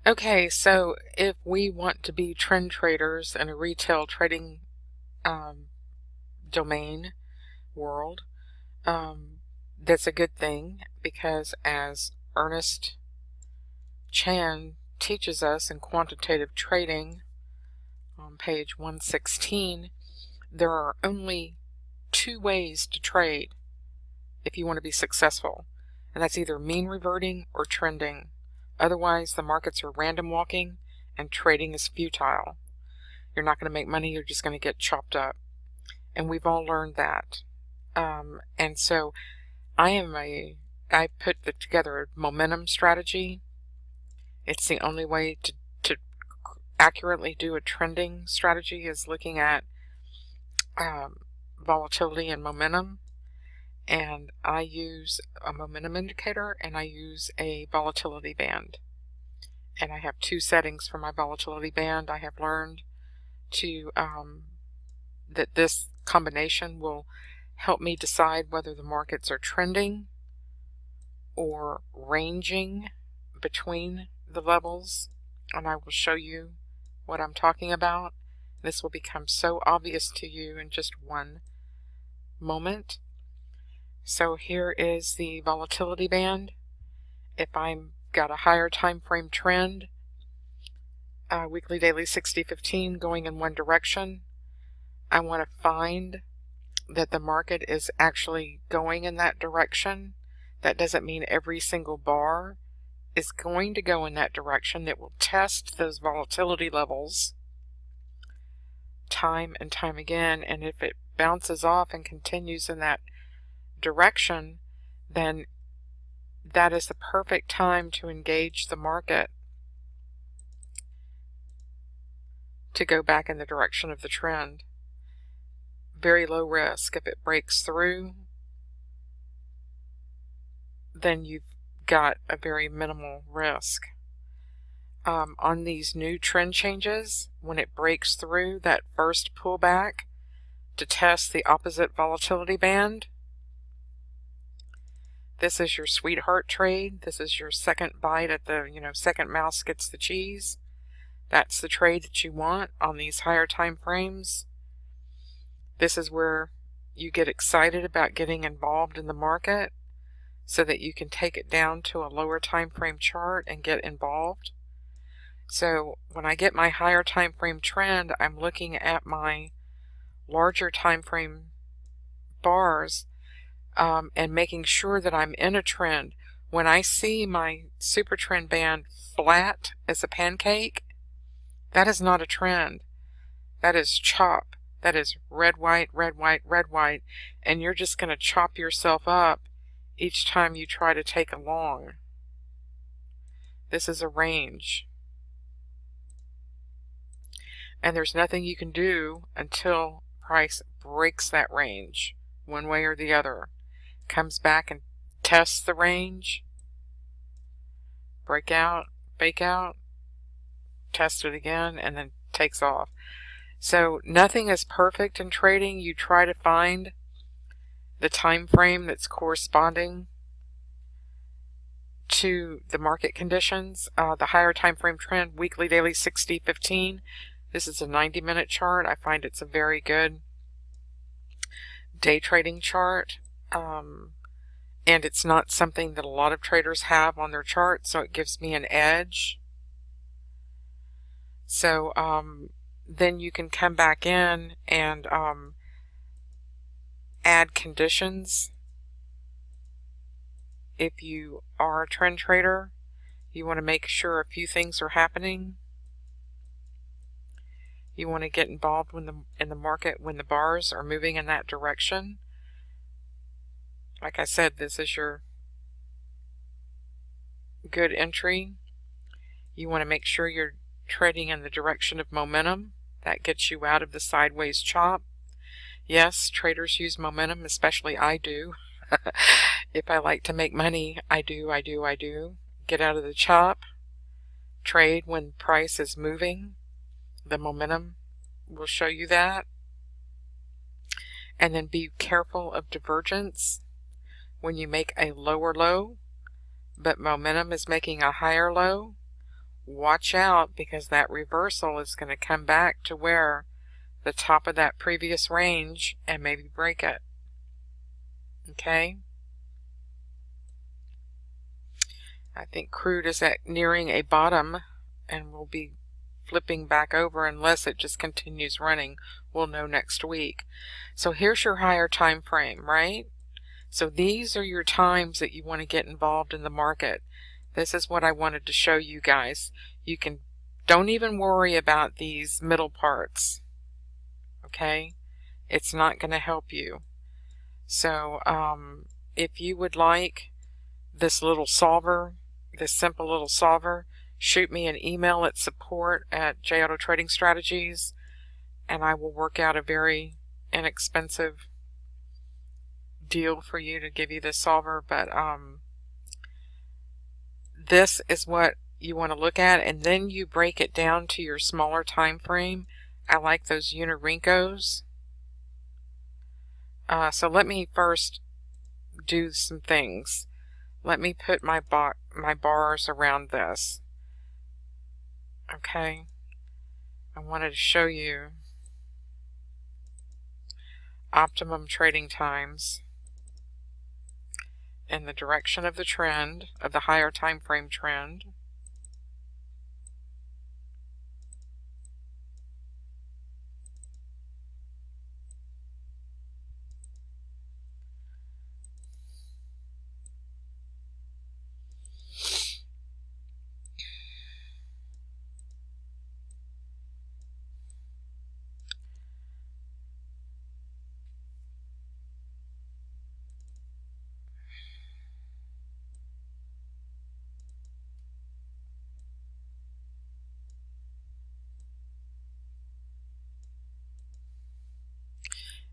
Okay, so if we want to be trend traders in a retail trading domain world, that's a good thing, because as Ernest Chan teaches us in quantitative trading on page 116, there are only two ways to trade if you want to be successful, and that's either mean reverting or trending. Otherwise, the markets are random walking and trading is futile. You're not going to make money, you're just going to get chopped up. And we've all learned that. And so I put together a momentum strategy. It's the only way to accurately do a trending strategy, is looking at volatility and momentum. And I use a momentum indicator and I use a volatility band. And I have two settings for my volatility band. I have learned to that this combination will help me decide whether the markets are trending or ranging between the levels, and I will show you what I'm talking about. This will become so obvious to you in just one moment. So here is the volatility band. If I'm got a higher time frame trend, weekly, daily, 60, 15 going in one direction, I want to find that the market is actually going in that direction. That doesn't mean every single bar is going to go in that direction. It will test those volatility levels time and time again, and if it bounces off and continues in that direction, then that is the perfect time to engage the market to go back in the direction of the trend. Very low risk. If it breaks through, then you've got a very minimal risk. On these new trend changes, when it breaks through that first pullback to test the opposite volatility band, this is your sweetheart trade. This is your second bite at the, second mouse gets the cheese. That's the trade that you want on these higher time frames. This is where you get excited about getting involved in the market so that you can take it down to a lower time frame chart and get involved. So when I get my higher time frame trend, I'm looking at my larger time frame bars and making sure that I'm in a trend. When I see my super trend band flat as a pancake, that is not a trend. That is chop. That is red, white, red, white, red, white, and you're just going to chop yourself up each time you try to take a long. This is a range. And there's nothing you can do until price breaks that range, one way or the other. Comes back and tests the range, break out, bake out, test it again, and then takes off. So nothing is perfect in trading. You try to find the time frame that's corresponding to the market conditions. The higher time frame trend, weekly, daily, 60, 15. This is a 90-minute chart. I find it's a very good day trading chart. And it's not something that a lot of traders have on their chart, so it gives me an edge. So then you can come back in and add conditions. If you are a trend trader, you want to make sure a few things are happening. You want to get involved in the market when the bars are moving in that direction. Like I said, this is your good entry. You want to make sure you're trading in the direction of momentum. That gets you out of the sideways chop. Yes, traders use momentum, especially I do. If I like to make money, I do. Get out of the chop. Trade when price is moving. The momentum will show you that. And then be careful of divergence. When you make a lower low, but momentum is making a higher low, watch out, because that reversal is going to come back to where the top of that previous range and maybe break it. Okay? I think crude is nearing a bottom and will be flipping back over unless it just continues running. We'll know next week. So here's your higher time frame, right? So these are your times that you want to get involved in the market. This is what I wanted to show you guys. Don't even worry about these middle parts. Okay? It's not going to help you. So if you would like this little solver, this simple little solver, shoot me an email at support@JAutoTradingStrategies, and I will work out a very inexpensive deal for you to give you this solver. But this is what you want to look at, and then you break it down to your smaller time frame. I like those Unirinkos. So let me first do some things. Let me put my bars around this. Okay, I wanted to show you optimum trading times in the direction of the trend, of the higher time frame trend.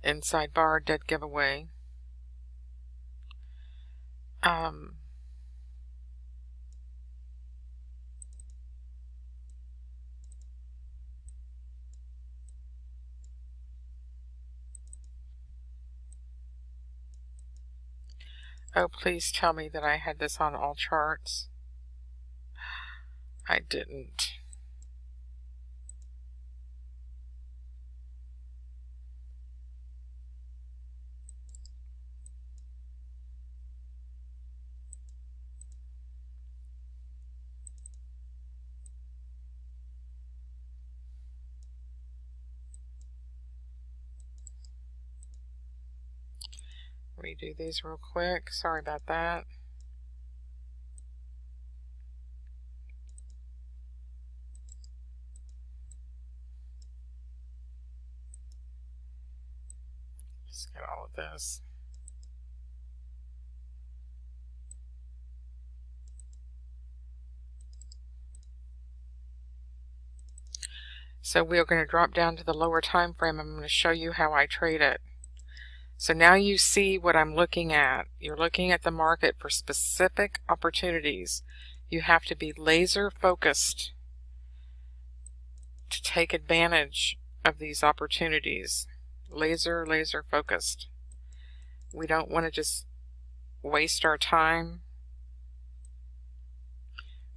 Inside bar, dead giveaway. Oh, please tell me that I had this on all charts. I didn't. Redo these real quick. Sorry about that. Just get all of this. So we are going to drop down to the lower time frame. I'm going to show you how I trade it. So now you see what I'm looking at. You're looking at the market for specific opportunities. You have to be laser focused to take advantage of these opportunities. Laser focused. We don't want to just waste our time,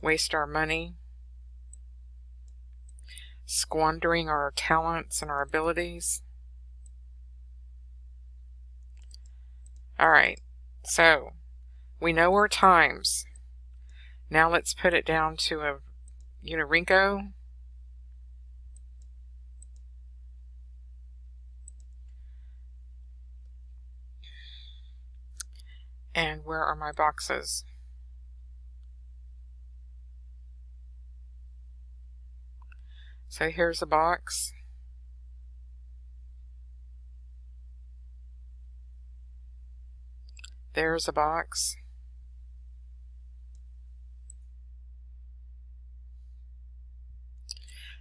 waste our money, squandering our talents and our abilities. Alright, so we know our times. Now let's put it down to a Unirinko. And where are my boxes? So here's a box. There's a box.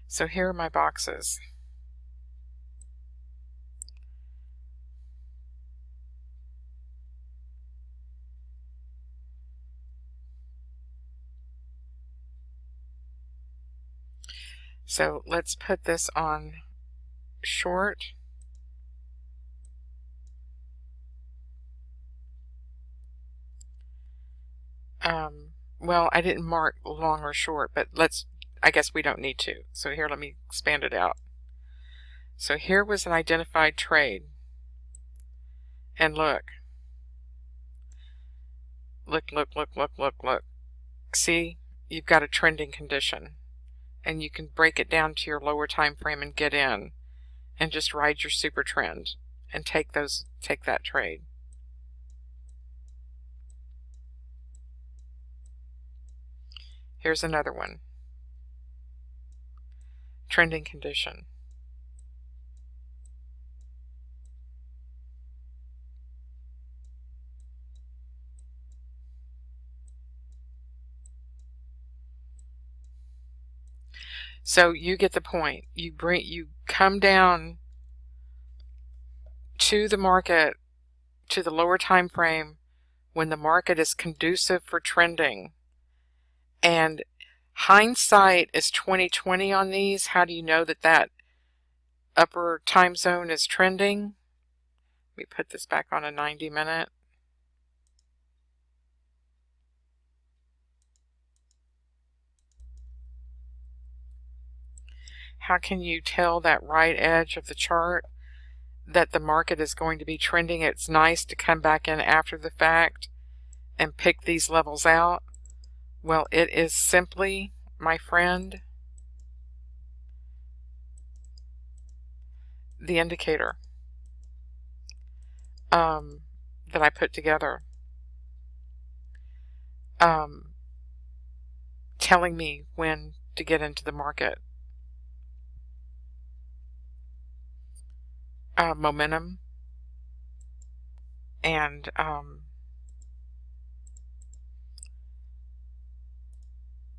So here are my boxes. So let's put this on short. Well, I didn't mark long or short, but let's I guess we don't need to. So here, let me expand it out. So here was an identified trade. And look. Look. See, you've got a trending condition. And you can break it down to your lower time frame and get in and just ride your super trend and take that trade. Here's another one. Trending condition. So you get the point. You come down to the market, to the lower time frame, when the market is conducive for trending. And hindsight is 20/20 on these. How do you know that that upper time zone is trending? Let me put this back on a 90-minute. How can you tell that right edge of the chart that the market is going to be trending? It's nice to come back in after the fact and pick these levels out. Well, it is simply, my friend, the indicator that I put together, telling me when to get into the market. Momentum and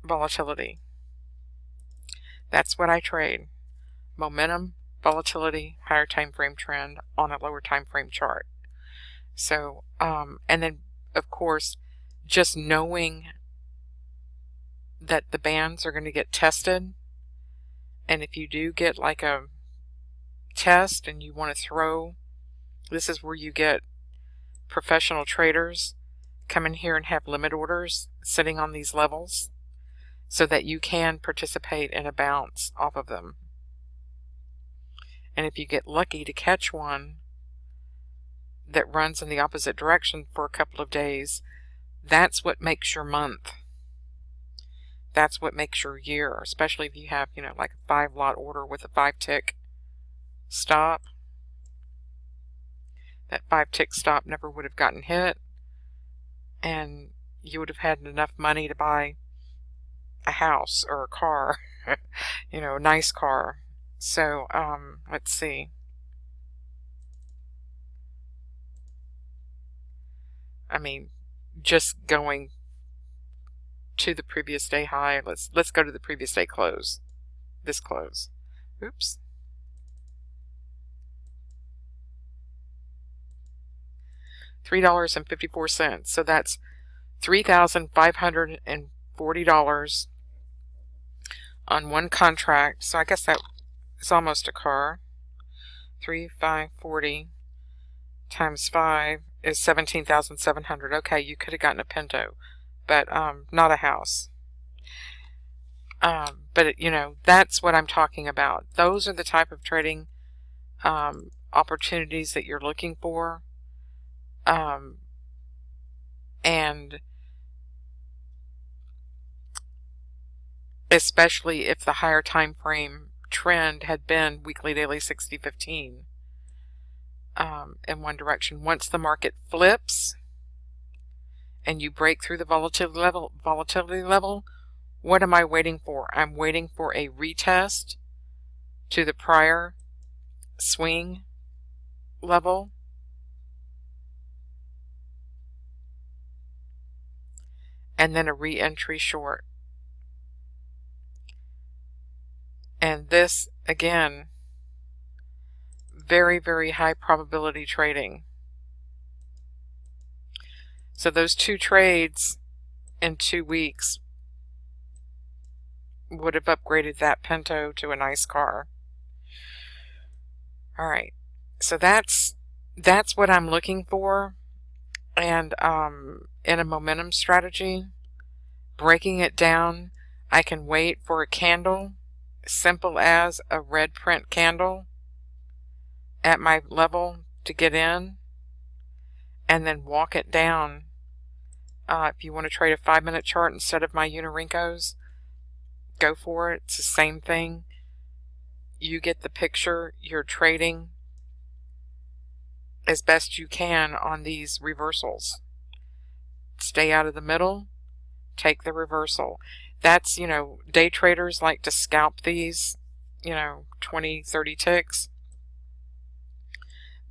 volatility. That's what I trade. Momentum, volatility, higher time frame trend on a lower time frame chart. So, and then of course, just knowing that the bands are going to get tested, and if you do get like a test and you want to throw, this is where you get professional traders come in here and have limit orders sitting on these levels so that you can participate in a bounce off of them. And if you get lucky to catch one that runs in the opposite direction for a couple of days, that's what makes your month. That's what makes your year, especially if you have, like a 5-lot order with a 5-tick stop. That 5-tick stop never would have gotten hit, and you would have had enough money to buy a house or a car, a nice car. So, let's see. I mean, just going to the previous day high. Let's go to the previous day close. This close. Oops. $3.54. So that's $3,540 on one contract. So I guess that is almost a car. 3,540 times 5 is 17,700. Okay, you could have gotten a Pinto, but not a house. But that's what I'm talking about. Those are the type of trading opportunities that you're looking for. And especially if the higher time frame trend had been weekly, daily, 60, 15 in one direction. Once the market flips and you break through the volatility level, what am I waiting for? I'm waiting for a retest to the prior swing level. And then a re-entry short. And this, again, very, very high probability trading. So those two trades in 2 weeks would have upgraded that Pinto to a nice car. All right. So that's what I'm looking for. And in a momentum strategy, breaking it down, I can wait for a candle, simple as a red print candle at my level to get in, and then walk it down. If you want to trade a 5-minute chart instead of my Unirinkos, go for it. It's the same thing. You get the picture. You're trading as best you can on these reversals. Stay out of the middle. Take the reversal. That's, day traders like to scalp these, 20, 30 ticks.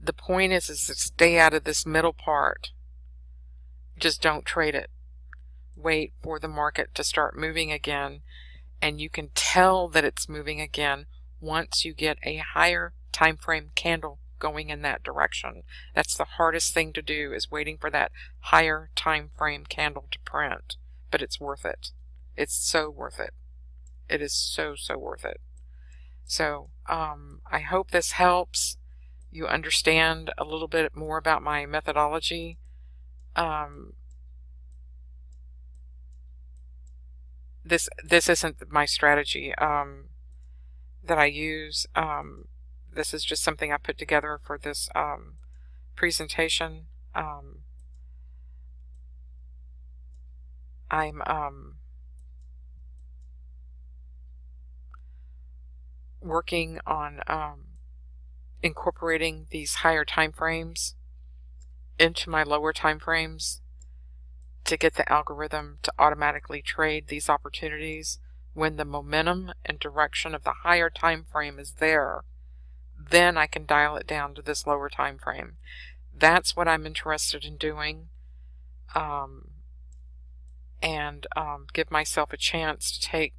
The point is to stay out of this middle part. Just don't trade it. Wait for the market to start moving again, and you can tell that it's moving again once you get a higher time frame candle going in that direction. That's the hardest thing to do, is waiting for that higher time frame candle to print, but it's worth it. It's so worth it. It is so worth it. So I hope this helps you understand a little bit more about my methodology. This isn't my strategy that I use. This is just something I put together for this presentation. I'm working on incorporating these higher time frames into my lower time frames to get the algorithm to automatically trade these opportunities when the momentum and direction of the higher time frame is there. Then I can dial it down to this lower time frame. That's what I'm interested in doing, and give myself a chance to take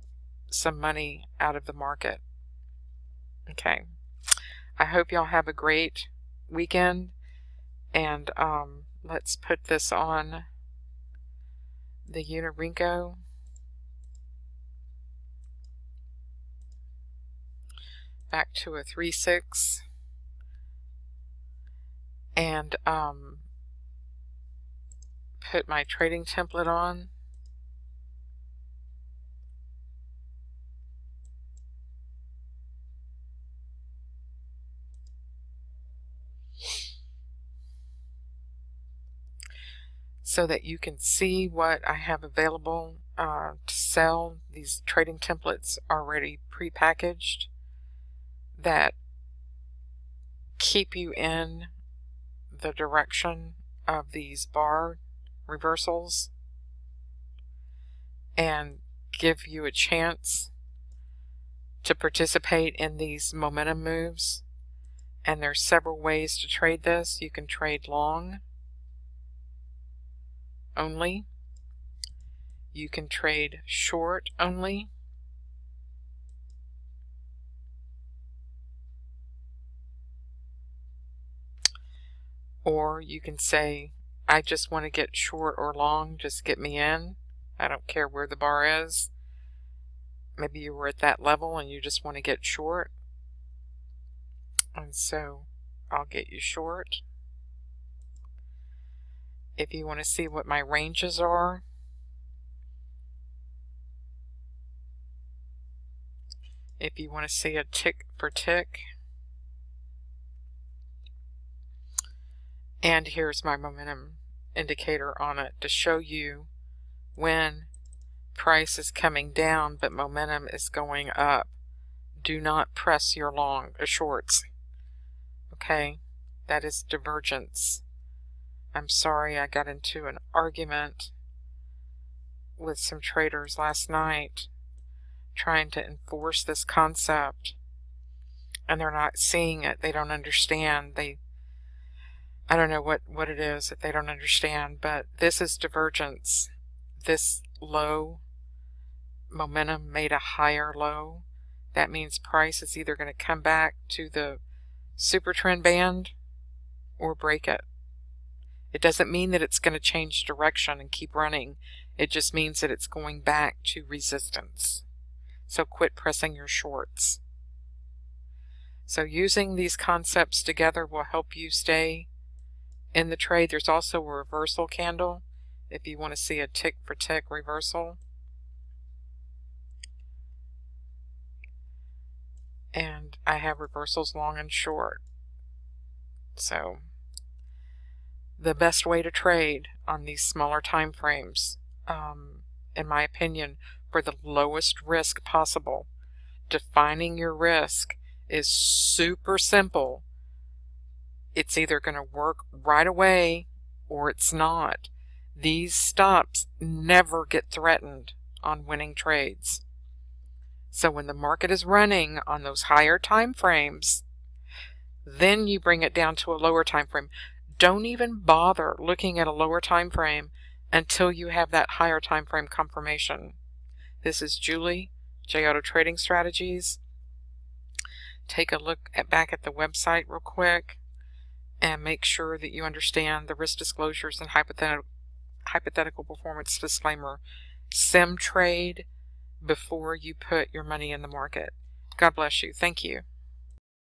some money out of the market. Okay. I hope y'all have a great weekend, and let's put this on the Unirinko. Back to a 3-6, and put my trading template on. So that you can see what I have available to sell. These trading templates are already pre-packaged that keep you in the direction of these bar reversals and give you a chance to participate in these momentum moves. And there's several ways to trade this. You can trade long only. You can trade short only. Or you can say, I just want to get short or long, just get me in. I don't care where the bar is. Maybe you were at that level and you just want to get short. And so I'll get you short. If you want to see what my ranges are, if you want to see a tick for tick, and here's my momentum indicator on it to show you when price is coming down but momentum is going up. Do not press your shorts. Okay, that is divergence. I'm sorry, I got into an argument with some traders last night trying to enforce this concept, and they're not seeing it. They don't understand. I don't know what it is that they don't understand, but this is divergence. This low momentum made a higher low. That means price is either going to come back to the super trend band or break it. It doesn't mean that it's going to change direction and keep running. It just means that it's going back to resistance. So quit pressing your shorts. So using these concepts together will help you stay in the trade. There's also a reversal candle if you want to see a tick for tick reversal. and I have reversals long and short. So the best way to trade on these smaller time frames, in my opinion, for the lowest risk possible, defining your risk is super simple. It's either going to work right away or it's not. These stops never get threatened on winning trades. So when the market is running on those higher time frames, then you bring it down to a lower time frame. Don't even bother looking at a lower time frame until you have that higher time frame confirmation. This is Julie, J Auto Trading Strategies. Take a look back at the website real quick and make sure that you understand the risk disclosures and hypothetical performance disclaimer. Sim trade before you put your money in the market. God bless you. Thank you.